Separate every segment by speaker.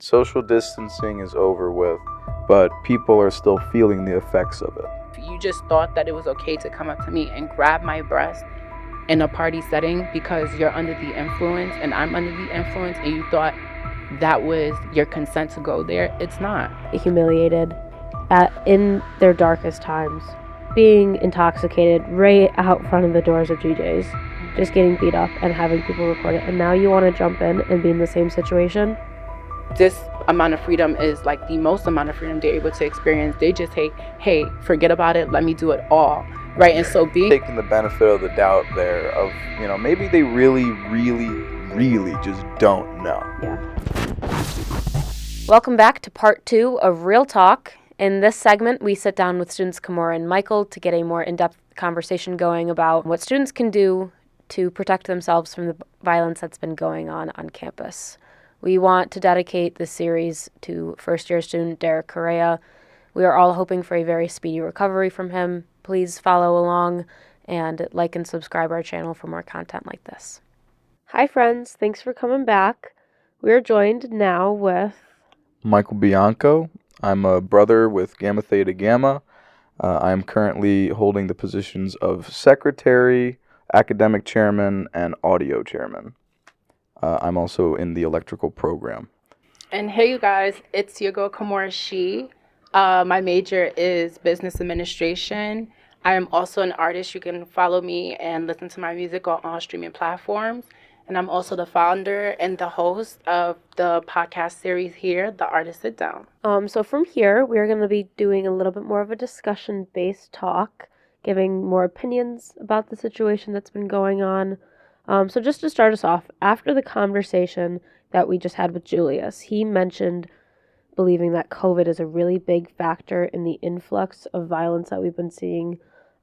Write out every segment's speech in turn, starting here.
Speaker 1: Social distancing is over with, but people are still feeling the effects of it.
Speaker 2: You just thought that it was okay to come up to me and grab my breast in a party setting because you're under the influence and I'm under the influence, and you thought that was your consent to go there. It's not.
Speaker 3: Humiliated in their darkest times, being intoxicated right out front of the doors of GJ's, just getting beat up and having people record it. And now you want to jump in and be in the same situation?
Speaker 2: This amount of freedom is like the most amount of freedom they're able to experience. They just say, hey, forget about it, let me do it all, right? And so
Speaker 1: taking the benefit of the doubt there of, maybe they really just don't know.
Speaker 3: Yeah. Welcome back to part 2 of Real Talk. In this segment, we sit down with students Kimora and Michael to get a more in-depth conversation going about what students can do to protect themselves from the violence that's been going on campus. We want to dedicate this series to first-year student Derek Correa. We are all hoping for a very speedy recovery from him. Please follow along and like and subscribe our channel for more content like this. Hi, friends. Thanks for coming back. We are joined now with
Speaker 1: Michael Bianco. I'm a brother with Gamma Theta Gamma. I'm currently holding the positions of secretary, academic chairman, and audio chairman. I'm also in the electrical program.
Speaker 2: And hey, you guys, it's your girl Kimora She. My major is business administration. I am also an artist. You can follow me and listen to my music on all streaming platforms. And I'm also the founder and the host of the podcast series here, The Artist Sit Down.
Speaker 3: So from here, we're going to be doing a little bit more of a discussion-based talk, giving more opinions about the situation that's been going on. So just to start us off, after the conversation that we just had with Julius, he mentioned believing that COVID is a really big factor in the influx of violence that we've been seeing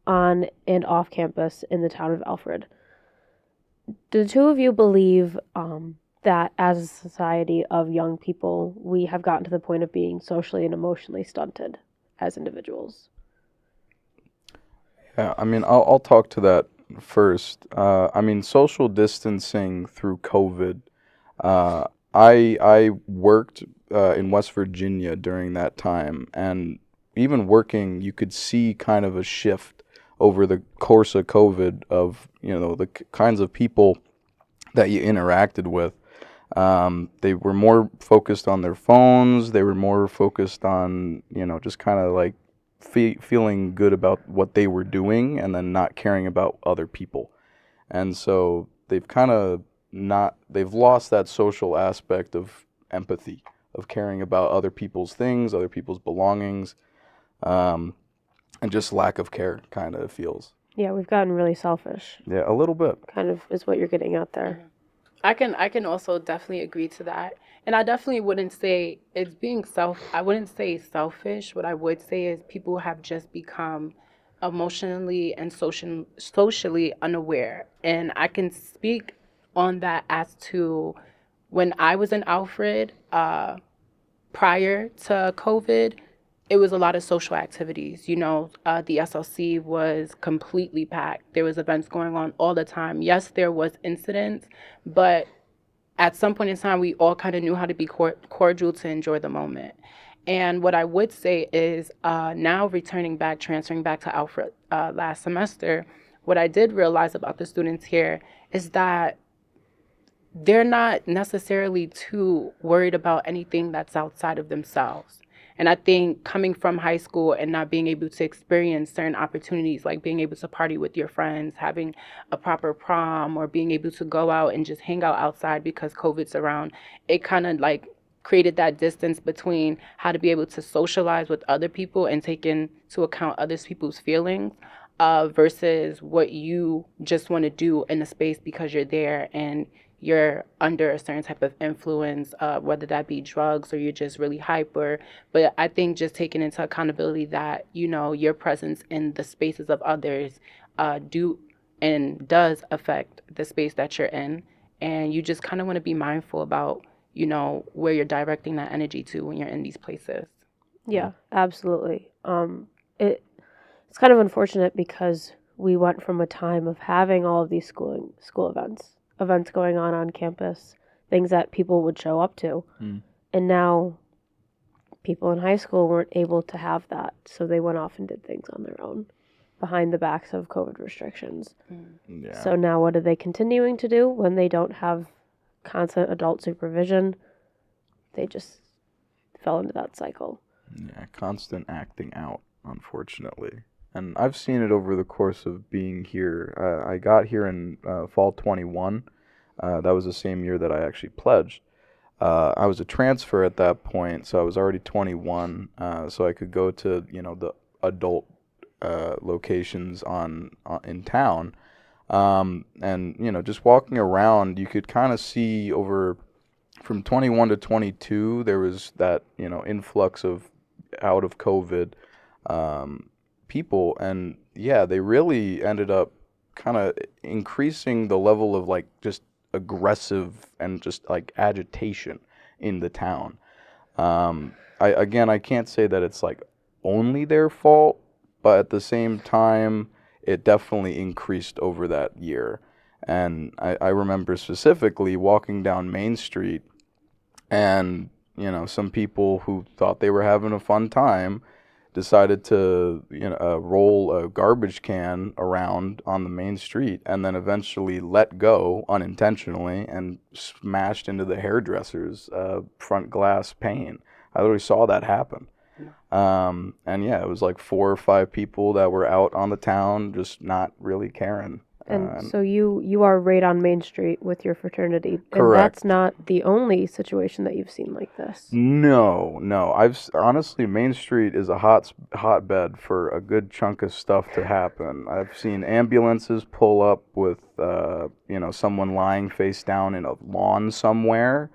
Speaker 3: on and off campus in the town of Alfred. Do the two of you believe that as a society of young people, we have gotten to the point of being socially and emotionally stunted as individuals?
Speaker 1: Yeah, I'll talk to that first. Social distancing through COVID. I worked in West Virginia during that time, and even working, you could see kind of a shift over the course of COVID of, the kinds of people that you interacted with. They were more focused on their phones. They were more focused on, just kind of like feeling good about what they were doing and then not caring about other people. And so they've lost that social aspect of empathy, of caring about other people's things, other people's belongings, and just lack of care, kind of feels.
Speaker 3: Yeah, we've gotten really selfish.
Speaker 1: Yeah, a little bit.
Speaker 3: Kind of is what you're getting at there.
Speaker 2: I can also definitely agree to that. And I definitely wouldn't say it's I wouldn't say selfish. What I would say is people have just become emotionally and socially unaware. And I can speak on that as to when I was in Alfred, prior to COVID, it was a lot of social activities. The SLC was completely packed. There was events going on all the time. Yes, there was incidents, but at some point in time, we all kind of knew how to be cordial to enjoy the moment. And what I would say is now transferring back to Alfred last semester, what I did realize about the students here is that they're not necessarily too worried about anything that's outside of themselves. And I think coming from high school and not being able to experience certain opportunities, like being able to party with your friends, having a proper prom, or being able to go out and just hang out outside because COVID's around, it kind of like created that distance between how to be able to socialize with other people and take into account other people's feelings versus what you just want to do in a space because you're there and you're under a certain type of influence, whether that be drugs or you're just really hyper. But I think just taking into accountability that, your presence in the spaces of others does affect the space that you're in. And you just kind of want to be mindful about, where you're directing that energy to when you're in these places.
Speaker 3: Yeah, absolutely. It's kind of unfortunate because we went from a time of having all of these school events going on campus, things that people would show up to. And now people in high school weren't able to have that, so they went off and did things on their own behind the backs of COVID restrictions.
Speaker 1: Yeah.
Speaker 3: So now what are they continuing to do when they don't have constant adult supervision? They just fell into that cycle.
Speaker 1: Yeah, constant acting out, unfortunately. And I've seen it over the course of being here. I got here in fall 21. That was the same year that I actually pledged. I was a transfer at that point, so I was already 21, so I could go to, the adult locations in town. And, just walking around, you could kind of see over from 21 to 22, there was that, influx of out of COVID people. And yeah, they really ended up kind of increasing the level of like just aggressive and just like agitation in the town. I can't say that it's like only their fault, but at the same time, it definitely increased over that year. And I remember specifically walking down Main Street and, some people who thought they were having a fun time decided to, roll a garbage can around on the main street and then eventually let go unintentionally and smashed into the hairdresser's front glass pane. I literally saw that happen. And yeah, it was like 4 or 5 people that were out on the town just not really caring.
Speaker 3: And so you are right on Main Street with your fraternity.
Speaker 1: Correct.
Speaker 3: And that's not the only situation that you've seen like this.
Speaker 1: No. Honestly, Main Street is a hotbed for a good chunk of stuff to happen. I've seen ambulances pull up with, someone lying face down in a lawn somewhere.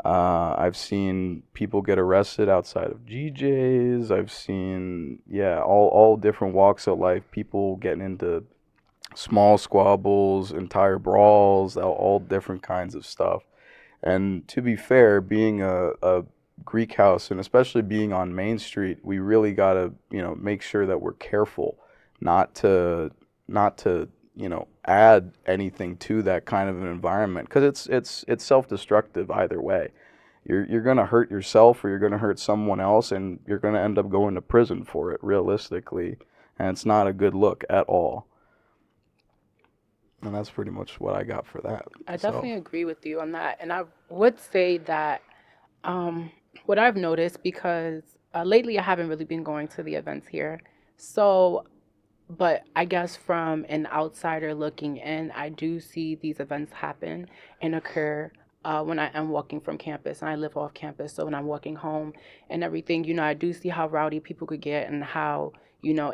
Speaker 1: I've seen people get arrested outside of GJ's. I've seen, all different walks of life, people getting into small squabbles, entire brawls, all different kinds of stuff. And to be fair, being a Greek house, and especially being on Main Street, we really got to, make sure that we're careful not to add anything to that kind of an environment, because it's self-destructive either way. You're going to hurt yourself or you're going to hurt someone else, and you're going to end up going to prison for it, realistically. And it's not a good look at all. And that's pretty much what I got for that.
Speaker 2: I definitely agree with you on that. And I would say that what I've noticed, because lately I haven't really been going to the events here. So, but I guess from an outsider looking in, I do see these events happen and occur when I am walking from campus, and I live off campus. So when I'm walking home and everything, I do see how rowdy people could get and how,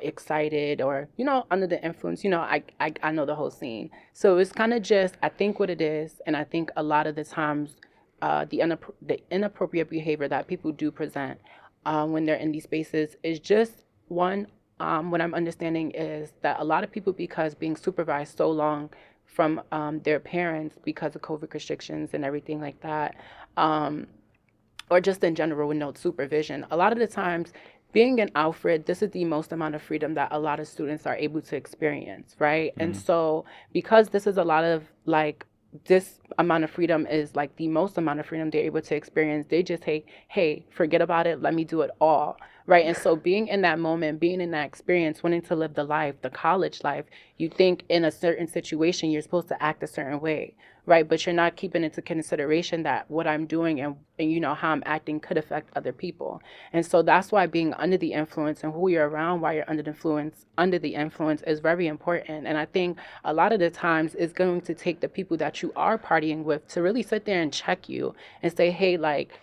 Speaker 2: excited or, under the influence, I know the whole scene. So it's kind of just, I think what it is. And I think a lot of the times the inappropriate behavior that people do present when they're in these spaces is just one, what I'm understanding is that a lot of people, because being supervised so long from their parents because of COVID restrictions and everything like that, or just in general with no supervision, a lot of the times being an Alfred, this is the most amount of freedom that a lot of students are able to experience, right? Mm-hmm. And so because this is a lot of like, this amount of freedom is like the most amount of freedom they're able to experience, they just say, hey, forget about it, let me do it all, right? And so being in that moment, being in that experience, wanting to live the life, the college life, you think in a certain situation you're supposed to act a certain way, right? But you're not keeping into consideration that what I'm doing and how I'm acting could affect other people. And so that's why being under the influence and who you're around while you're under the influence is very important. And I think a lot of the times it's going to take the people that you are partying with to really sit there and check you and say, hey, like,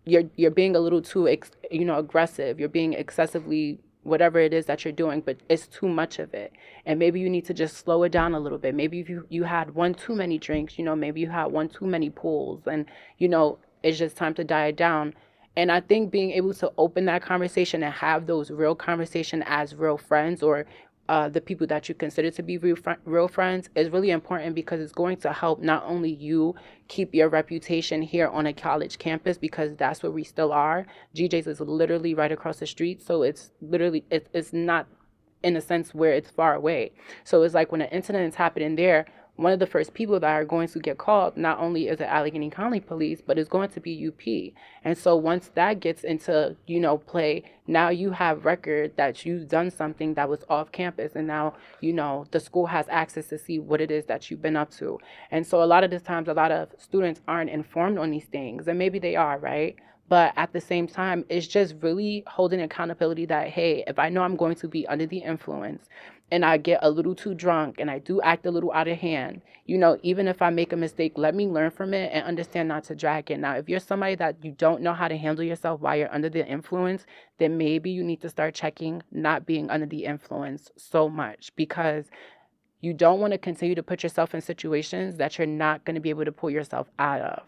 Speaker 2: you're being a little too aggressive, you're being excessively whatever it is that you're doing, but it's too much of it. And maybe you need to just slow it down a little bit. Maybe if you had one too many drinks, maybe you had one too many pools, and it's just time to diet down. And I think being able to open that conversation and have those real conversation as real friends, or the people that you consider to be real friends, is really important, because it's going to help not only you keep your reputation here on a college campus, because that's where we still are. GJ's is literally right across the street, so it's literally it's not in a sense where it's far away. So it's like when an incident is happening there, one of the first people that are going to get called, not only is it Allegheny County Police, but it's going to be UP. And so once that gets into, play, now you have record that you've done something that was off campus, and now, the school has access to see what it is that you've been up to. And so a lot of the times, a lot of students aren't informed on these things, and maybe they are, right? But at the same time, it's just really holding accountability that, hey, if I know I'm going to be under the influence and I get a little too drunk and I do act a little out of hand, even if I make a mistake, let me learn from it and understand not to drag it. Now, if you're somebody that you don't know how to handle yourself while you're under the influence, then maybe you need to start checking not being under the influence so much, because you don't want to continue to put yourself in situations that you're not going to be able to pull yourself out of.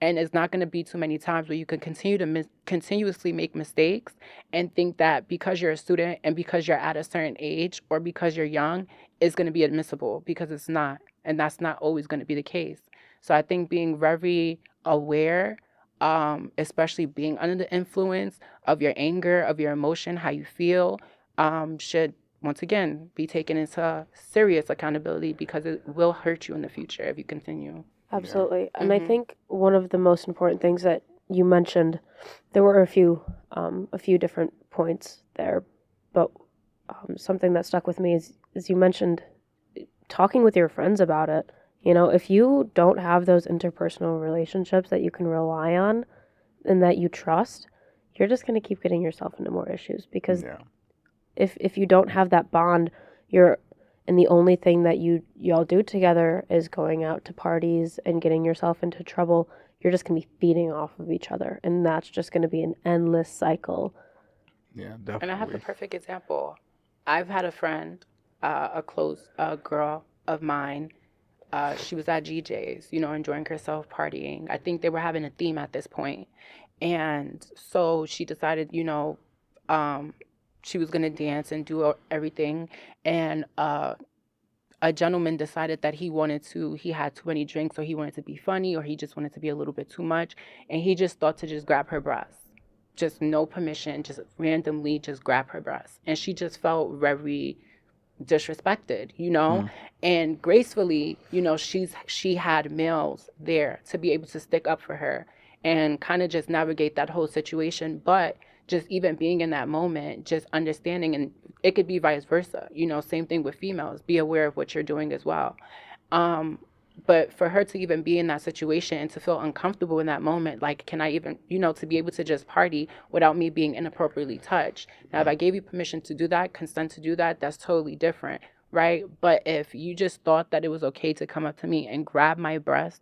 Speaker 2: And it's not going to be too many times where you can continue to continuously make mistakes and think that because you're a student and because you're at a certain age or because you're young, it's going to be admissible, because it's not. And that's not always going to be the case. So I think being very aware, especially being under the influence of your anger, of your emotion, how you feel, should once again be taken into serious accountability, because it will hurt you in the future if you continue.
Speaker 3: Absolutely.
Speaker 2: Yeah.
Speaker 3: And I think one of the most important things that you mentioned, there were a few different points there, but something that stuck with me is you mentioned talking with your friends about it. If you don't have those interpersonal relationships that you can rely on and that you trust, you're just going to keep getting yourself into more issues, because if you don't have that bond, and the only thing that y'all do together is going out to parties and getting yourself into trouble, you're just going to be feeding off of each other, and that's just going to be an endless cycle.
Speaker 1: Yeah, definitely.
Speaker 2: And I have the perfect example. I've had a friend, a close girl of mine. She was at GJ's, enjoying herself, partying. I think they were having a theme at this point. And so she decided, she was going to dance and do everything. And a gentleman decided that he had too many drinks, or he wanted to be funny, or he just wanted to be a little bit too much. And he just thought to just grab her breast. Just no permission, just randomly just grab her breast. And she just felt very disrespected, and gracefully, she had males there to be able to stick up for her and kind of just navigate that whole situation. But just even being in that moment, just understanding, and it could be vice versa, same thing with females, be aware of what you're doing as well. But for her to even be in that situation and to feel uncomfortable in that moment, like, can I even, to be able to just party without me being inappropriately touched? Now, if I gave you permission to do that, consent to do that, that's totally different, right? But if you just thought that it was okay to come up to me and grab my breast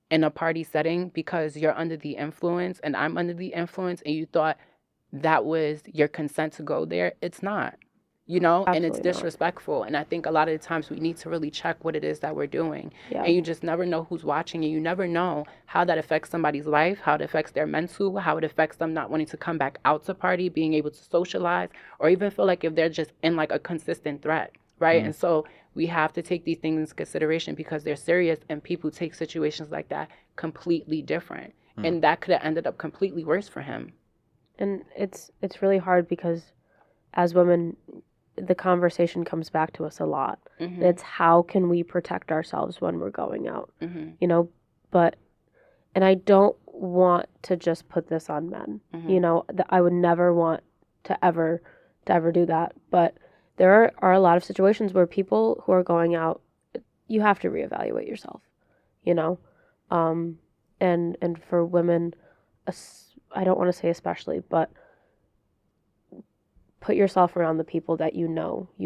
Speaker 2: in a party setting because you're under the influence and I'm under the influence, and you thought that was your consent to go there, it's not. And it's disrespectful. And I think a lot of the times we need to really check what it is that we're doing.
Speaker 3: Yeah.
Speaker 2: And you just never know who's watching, and you never know how that affects somebody's life, how it affects their mental, how it affects them not wanting to come back out to party, being able to socialize, or even feel like if they're just in like a consistent threat, right? And so we have to take these things into consideration, because they're serious, and people take situations like that completely different. And that could have ended up completely worse for him.
Speaker 3: And it's really hard, because as women, the conversation comes back to us a lot.
Speaker 2: Mm-hmm.
Speaker 3: It's how can we protect ourselves when we're going out, and I don't want to just put this on men. I would never want to ever do that. But there are a lot of situations where people who are going out, you have to reevaluate yourself, and for women, I don't want to say especially, but put yourself around the people that you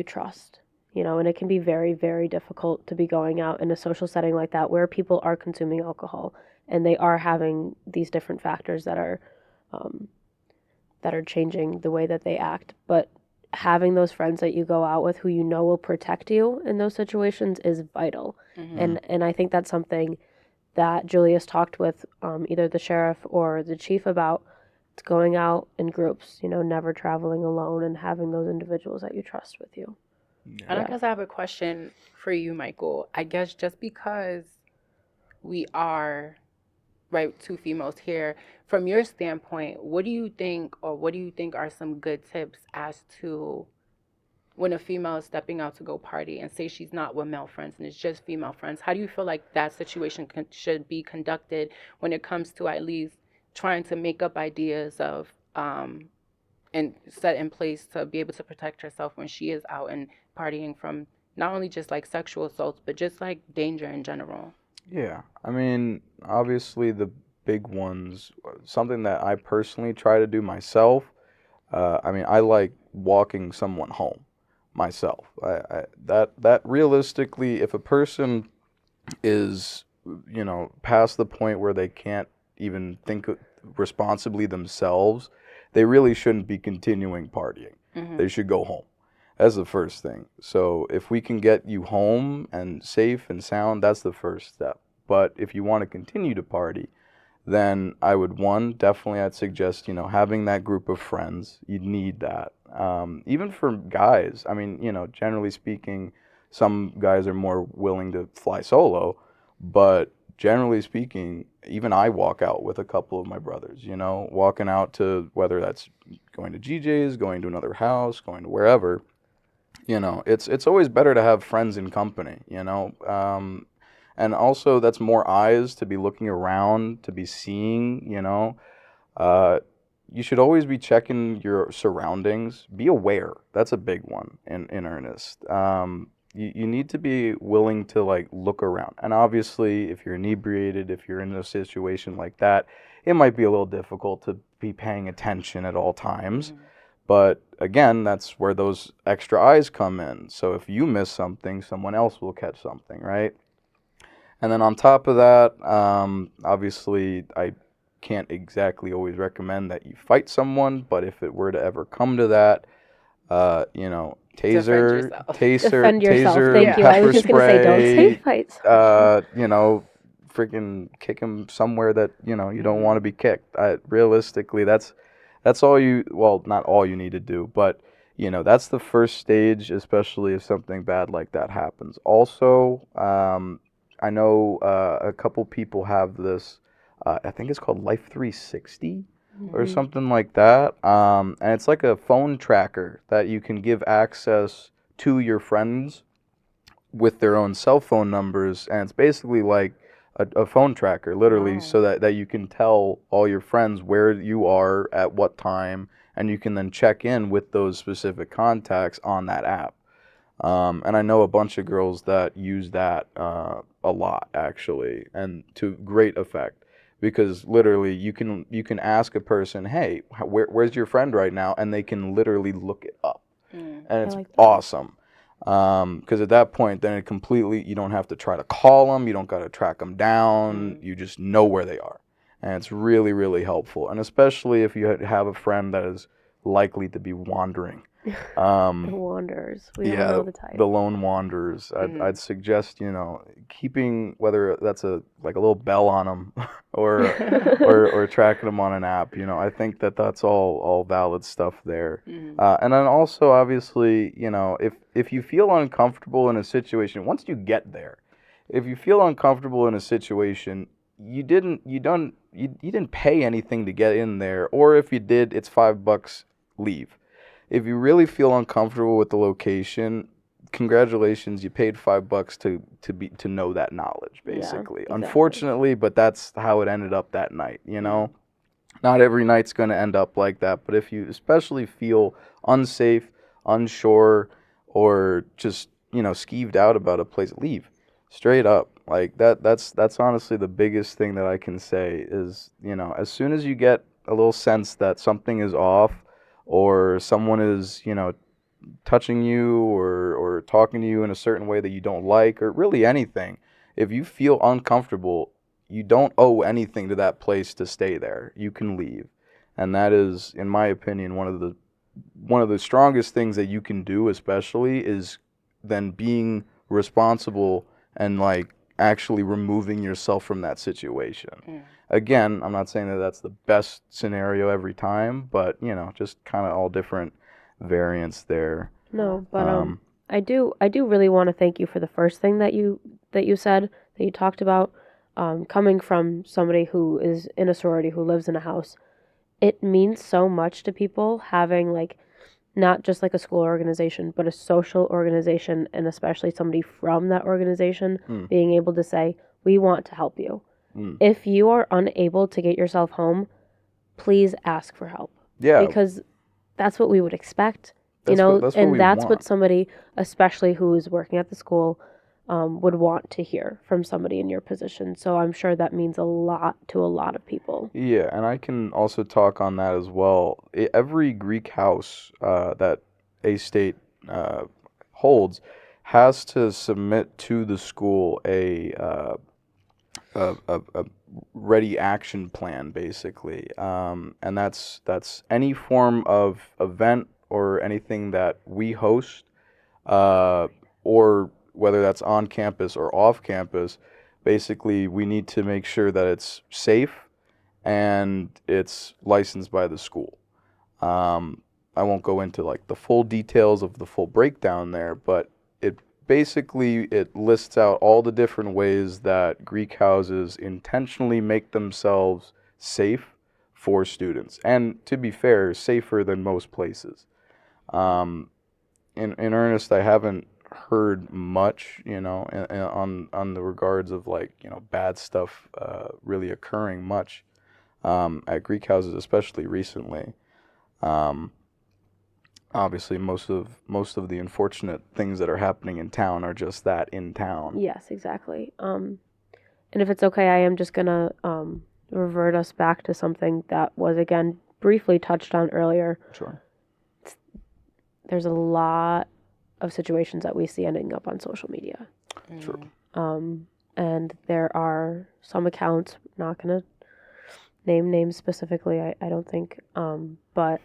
Speaker 3: trust, and it can be very, very difficult to be going out in a social setting like that where people are consuming alcohol and they are having these different factors that are changing the way that they act. But having those friends that you go out with who will protect you in those situations is vital. And I think that's something that Julius talked with either the sheriff or the chief about. It's going out in groups, never traveling alone, and having those individuals that you trust with you.
Speaker 2: And I guess I have a question for you, Michael. I guess just because we are, right, two females here, from your standpoint, what do you think are some good tips as to when a female is stepping out to go party and say she's not with male friends and it's just female friends? How do you feel like that situation should be conducted when it comes to at least trying to make up ideas of and set in place to be able to protect herself when she is out and partying from not only just like sexual assaults, but just like danger in general?
Speaker 1: Yeah, I mean, obviously the big ones, something that I personally try to do myself. I mean, I like walking someone home myself. That realistically, if a person is, past the point where they can't even think responsibly themselves, they really shouldn't be continuing partying. They should go home. That's the first thing. So if we can get you home and safe and sound, that's the first step. But if you want to continue to party, then I would, one, definitely I'd suggest, having that group of friends. You'd need that. Even for guys, I mean, generally speaking, some guys are more willing to fly solo, but generally speaking, even I walk out with a couple of my brothers, walking out to, whether that's going to GJ's, going to another house, going to wherever. It's always better to have friends in company. And also that's more eyes to be looking around, to be seeing. Uh, you should always be checking your surroundings. Be aware. That's a big one in earnest. You need to be willing to like look around. And obviously, if you're inebriated, if you're in a situation like that, it might be a little difficult to be paying attention at all times. But again, that's where those extra eyes come in. So if you miss something, someone else will catch something, right? And then on top of that, obviously, I can't exactly always recommend that you fight someone, but if it were to ever come to that, taser,
Speaker 3: Defend yourself.
Speaker 1: taser,
Speaker 3: Thank you. I
Speaker 1: pepper
Speaker 3: was just gonna say, don't say
Speaker 1: spray,
Speaker 3: fights.
Speaker 1: freaking kick him somewhere that you don't want to be kicked. Realistically, that's all you. Well, not all you need to do, but that's the first stage, especially if something bad like that happens. Also, I know a couple people have this. I think it's called Life 360 or something like that. And it's like a phone tracker that you can give access to your friends with their own cell phone numbers, and it's basically like a phone tracker, literally, so that you can tell all your friends where you are at what time, and you can then check in with those specific contacts on that app. And I know a bunch of girls that use that a lot, actually, and to great effect. Because literally, you can ask a person, "Hey, where's your friend right now?" and they can literally look it up, and it's awesome. Because at that point, then you don't have to try to call them, you don't got to track them down, you just know where they are, and it's really, really helpful. And especially if you have a friend that is likely to be wandering.
Speaker 3: The wanderers. We all know the type.
Speaker 1: The lone wanderers. I'd suggest keeping, whether that's like a little bell on them or tracking them on an app. I think that's all valid stuff there. And then also, obviously, if you feel uncomfortable in a situation, once you get there, if you feel uncomfortable in a situation, you didn't pay anything to get in there, or if you did, it's $5, leave. If you really feel uncomfortable with the location, congratulations, you paid $5 to know that knowledge, basically. Yeah, exactly. Unfortunately, but that's how it ended up that night, Not every night's going to end up like that, but if you especially feel unsafe, unsure, or just, skeeved out about a place, leave. Straight up. Like that's honestly the biggest thing that I can say is, as soon as you get a little sense that something is off, or someone is, touching you or talking to you in a certain way that you don't like, or really anything, if you feel uncomfortable, you don't owe anything to that place to stay there. You can leave. And that is, in my opinion, one of the strongest things that you can do, especially, is then being responsible and like actually removing yourself from that situation. Again, I'm not saying that that's the best scenario every time, but just kind of all different variants there.
Speaker 3: No, but I do really want to thank you for the first thing that you said, that you talked about, coming from somebody who is in a sorority, who lives in a house. It means so much to people having like not just like a school organization, but a social organization, and especially somebody from that organization being able to say, we want to help you. If you are unable to get yourself home, please ask for help.
Speaker 1: Yeah.
Speaker 3: Because that's what we would expect,
Speaker 1: That's what
Speaker 3: and
Speaker 1: we
Speaker 3: that's
Speaker 1: want.
Speaker 3: what somebody, especially who is working at the school, would want to hear from somebody in your position. So I'm sure that means a lot to a lot of people.
Speaker 1: Yeah, and I can also talk on that as well. Every Greek house that A-State holds has to submit to the school a ready action plan, basically, and that's any form of event or anything that we host, or whether that's on campus or off campus. Basically, we need to make sure that it's safe and it's licensed by the school. I won't go into like the full details of the full breakdown there, but it lists out all the different ways that Greek houses intentionally make themselves safe for students, and to be fair, safer than most places. In earnest, I haven't heard much, on the regards of like bad stuff really occurring much at Greek houses, especially recently. Obviously, most of the unfortunate things that are happening in town are just that, in town.
Speaker 3: Yes, exactly. And if it's okay, I am just gonna revert us back to something that was again briefly touched on earlier.
Speaker 1: Sure.
Speaker 3: There's a lot of situations that we see ending up on social media.
Speaker 1: True.
Speaker 3: And there are some accounts, not gonna name names specifically, I don't think, but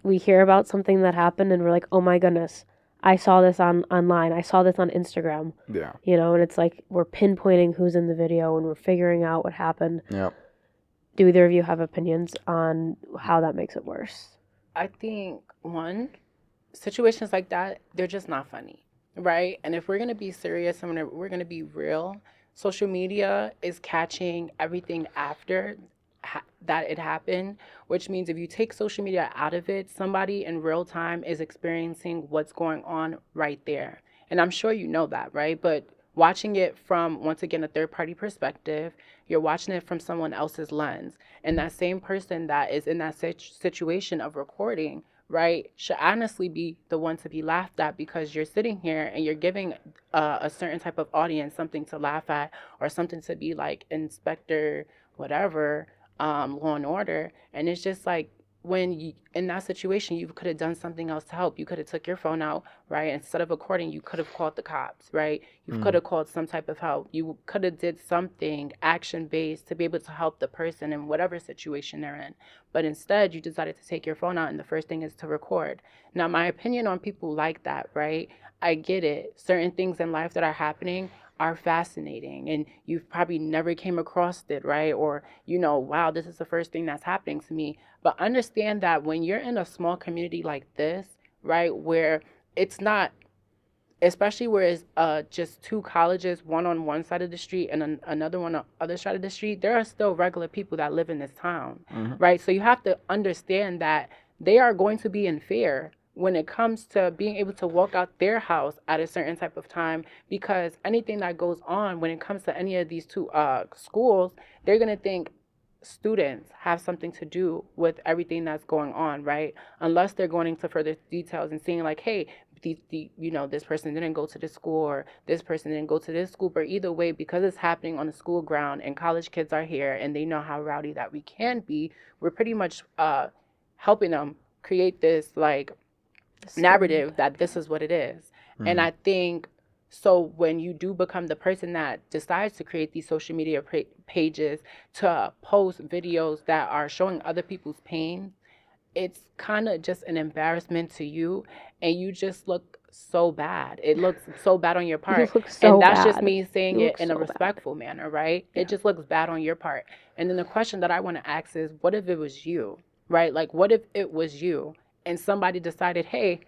Speaker 3: we hear about something that happened and we're like, oh my goodness, I saw this online, I saw this on Instagram.
Speaker 1: Yeah.
Speaker 3: And it's like we're pinpointing who's in the video and we're figuring out what happened.
Speaker 1: Yeah.
Speaker 3: Do either of you have opinions on how that makes it worse?
Speaker 2: I think, one, situations like that, they're just not funny, right? And if we're going to be serious and we're going to be real, social media is catching everything after that it happened, which means if you take social media out of it, somebody in real time is experiencing what's going on right there. And I'm sure you know that, right? But watching it from, once again, a third party perspective, you're watching it from someone else's lens. And that same person that is in that situation of recording, right, should honestly be the one to be laughed at, because you're sitting here and you're giving a certain type of audience something to laugh at, or something to be like Inspector whatever, Law and Order. And it's just like, when you, in that situation, you could have done something else to help. You could have took your phone out, right? Instead of recording, you could have called the cops, right? You could have called some type of help. You could have did something action-based to be able to help the person in whatever situation they're in. But instead, you decided to take your phone out, and the first thing is to record. Now, my opinion on people like that, right? I get it. Certain things in life that are happening are fascinating, and you've probably never came across it, right? Or, wow, this is the first thing that's happening to me. But understand that when you're in a small community like this, right, where it's not, especially where it's just two colleges, one on one side of the street and another one on the other side of the street, there are still regular people that live in this town, right? So you have to understand that they are going to be in fear when it comes to being able to walk out their house at a certain type of time, because anything that goes on when it comes to any of these two schools, they're going to think students have something to do with everything that's going on, right? Unless they're going into further details and saying like, hey, this person didn't go to this school, or this person didn't go to this school. But either way, because it's happening on the school ground and college kids are here and they know how rowdy that we can be, we're pretty much helping them create this like narrative that this is what it is. And I think, so when you do become the person that decides to create these social media pages to post videos that are showing other people's pain, it's kind of just an embarrassment to you, and you just look so bad. It looks so bad on your part. And that's just me saying it in a respectful manner, right? Yeah. It just looks bad on your part. And then the question that I want to ask is, what if it was you, right? Like, what if it was you and somebody decided, hey,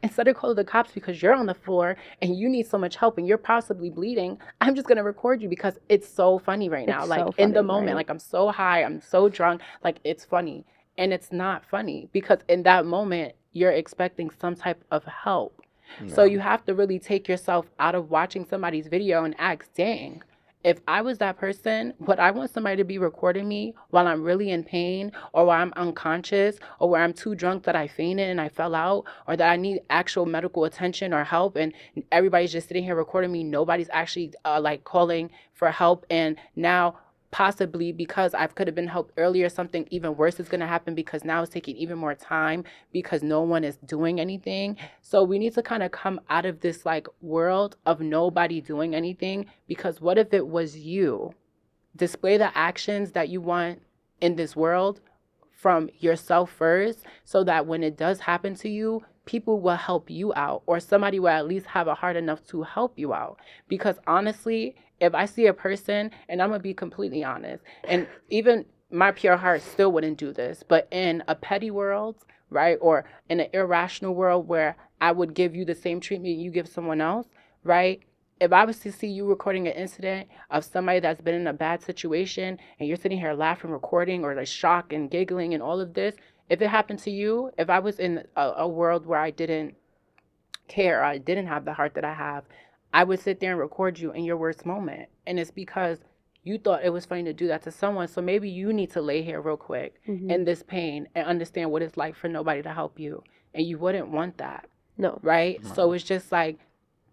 Speaker 2: instead of calling the cops because you're on the floor and you need so much help and you're possibly bleeding, I'm just going to record you because it's so funny right now. Like, so funny, in the moment, right? Like, I'm so high, I'm so drunk, like, it's funny. And it's not funny, because in that moment, you're expecting some type of help. So you have to really take yourself out of watching somebody's video and ask, dang, if I was that person, would I want somebody to be recording me while I'm really in pain, or while I'm unconscious, or where I'm too drunk that I fainted and I fell out, or that I need actual medical attention or help, and everybody's just sitting here recording me? Nobody's actually like calling for help, and now possibly because I could have been helped earlier, something even worse is going to happen because now it's taking even more time because no one is doing anything. So we need to kind of come out of this like world of nobody doing anything, because what if it was you? Display the actions that you want in this world from yourself first, so that when it does happen to you, people will help you out, or somebody will at least have a heart enough to help you out. Because honestly, if I see a person, and I'm gonna be completely honest, and even my pure heart still wouldn't do this, but in a petty world, right, or in an irrational world where I would give you the same treatment you give someone else, right? If I was to see you recording an incident of somebody that's been in a bad situation, and you're sitting here laughing, recording, or like shock and giggling and all of this, if it happened to you, if I was in a world where I didn't care, I didn't have the heart that I have, I would sit there and record you in your worst moment. And it's because you thought it was funny to do that to someone. So maybe you need to lay here real quick in this pain and understand what it's like for nobody to help you. And you wouldn't want that.
Speaker 3: No.
Speaker 2: Right? So it's just like,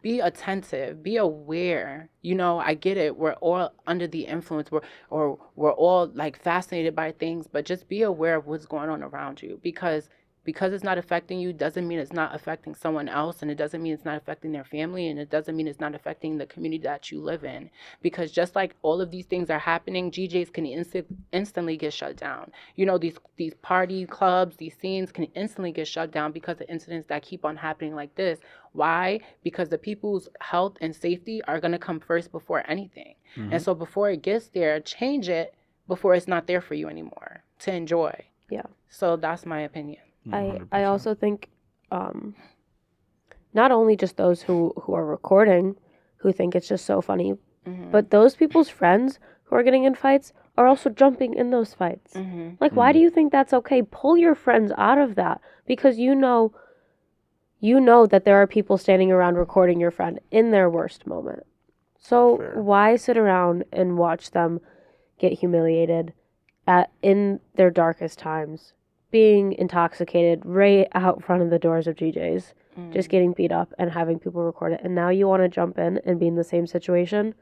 Speaker 2: be attentive, be aware. You know, I get it. We're all under the influence. We're all like fascinated by things, but just be aware of what's going on around you, because it's not affecting you doesn't mean it's not affecting someone else, and it doesn't mean it's not affecting their family, and it doesn't mean it's not affecting the community that you live in. Because just like all of these things are happening, GJs can instantly get shut down. You know, these party clubs, these scenes can instantly get shut down because of incidents that keep on happening like this. Why? Because the people's health and safety are going to come first before anything. And so before it gets there, change it before it's not there for you anymore to enjoy.
Speaker 3: Yeah.
Speaker 2: So that's my opinion.
Speaker 3: I also think not only just those who are recording, who think it's just so funny, but those people's friends who are getting in fights are also jumping in those fights. Like, why do you think that's okay? Pull your friends out of that, because you know that there are people standing around recording your friend in their worst moment. So why sit around and watch them get humiliated in their darkest times, being intoxicated right out front of the doors of GJ's, just getting beat up and having people record it, and now you want to jump in and be in the same situation?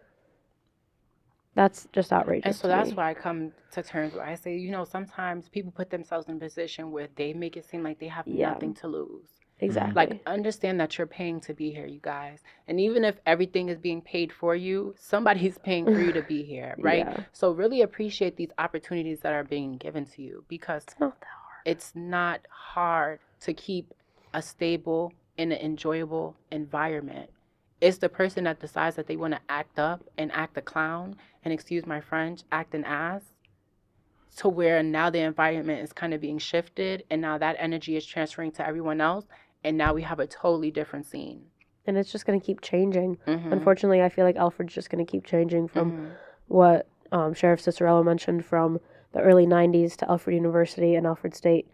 Speaker 3: That's just outrageous.
Speaker 2: And so that's why I come to terms where I say, you know, sometimes people put themselves in a position where they make it seem like they have nothing to lose.
Speaker 3: Exactly.
Speaker 2: Like, understand that you're paying to be here, you guys. And even if everything is being paid for you, somebody's paying for you to be here, right?
Speaker 3: Yeah.
Speaker 2: So really appreciate these opportunities that are being given to you, because
Speaker 3: It's not that hard.
Speaker 2: It's not hard to keep a stable and an enjoyable environment. It's the person that decides that they want to act up and act a clown, and excuse my French, act an ass, to where now the environment is kind of being shifted, and now that energy is transferring to everyone else, and now we have a totally different scene.
Speaker 3: And it's just going to keep changing. Unfortunately, I feel like Alfred's just going to keep changing from what Sheriff Cicerello mentioned, from the early 90s to Alfred University and Alfred State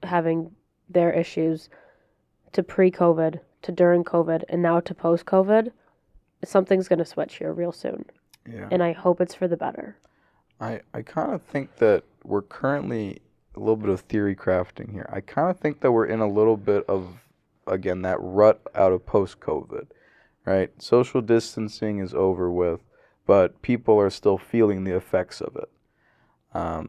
Speaker 3: having their issues, to pre-COVID, to during COVID, and now to post-COVID. Something's going to switch here real soon.
Speaker 1: Yeah.
Speaker 3: And I hope it's for the better.
Speaker 1: I kind of think that we're currently a little bit of theory crafting here. I kind of think that we're in a little bit of, again, that rut out of post-COVID, right? Social distancing is over with, but people are still feeling the effects of it.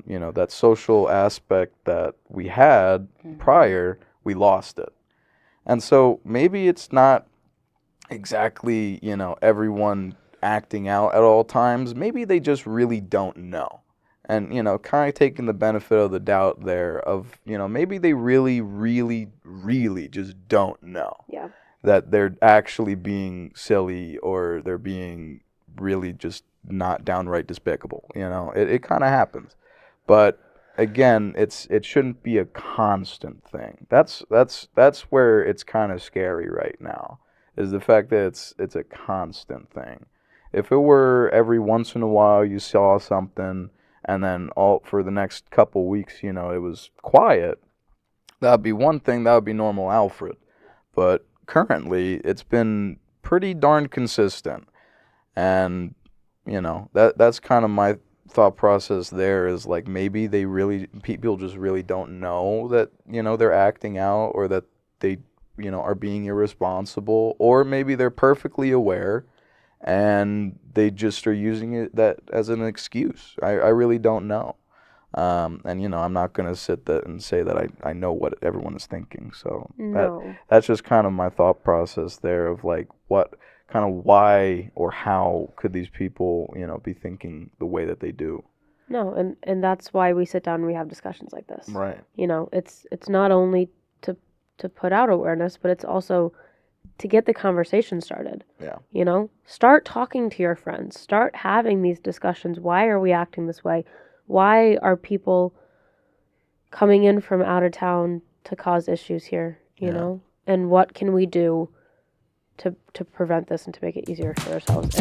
Speaker 1: You know, that social aspect that we had prior, we lost it. And so maybe it's not exactly, you know, everyone acting out at all times. Maybe they just really don't know. And, you know, kind of taking the benefit of the doubt there of, you know, maybe they really, really, really just don't know.
Speaker 3: Yeah.
Speaker 1: That they're actually being silly, or they're being really just not downright despicable. You know, it kind of happens. But again, it shouldn't be a constant thing. That's where it's kind of scary right now, is the fact that it's a constant thing. If it were every once in a while you saw something, and then all for the next couple weeks, you know, it was quiet, That'd be one thing. That would be normal Alfred. But currently, it's been pretty darn consistent. And, that's kind of my thought process there is like maybe people just really don't know that, they're acting out or that they, are being irresponsible. Or maybe they're perfectly aware and they just are using it that as an excuse. I really don't know. And I'm not gonna sit there and say that I know what everyone is thinking. So
Speaker 3: No.
Speaker 1: that's just kind of my thought process there of like what kind of why or how could these people be thinking the way that they do.
Speaker 3: No, and that's why we sit down and we have discussions like this.
Speaker 1: Right.
Speaker 3: It's not only to put out awareness, but it's also to get the conversation started.
Speaker 1: Yeah.
Speaker 3: Start talking to your friends. Start having these discussions. Why are we acting this way? Why are people coming in from out of town to cause issues here, you know? And what can we do to prevent this and to make it easier for ourselves?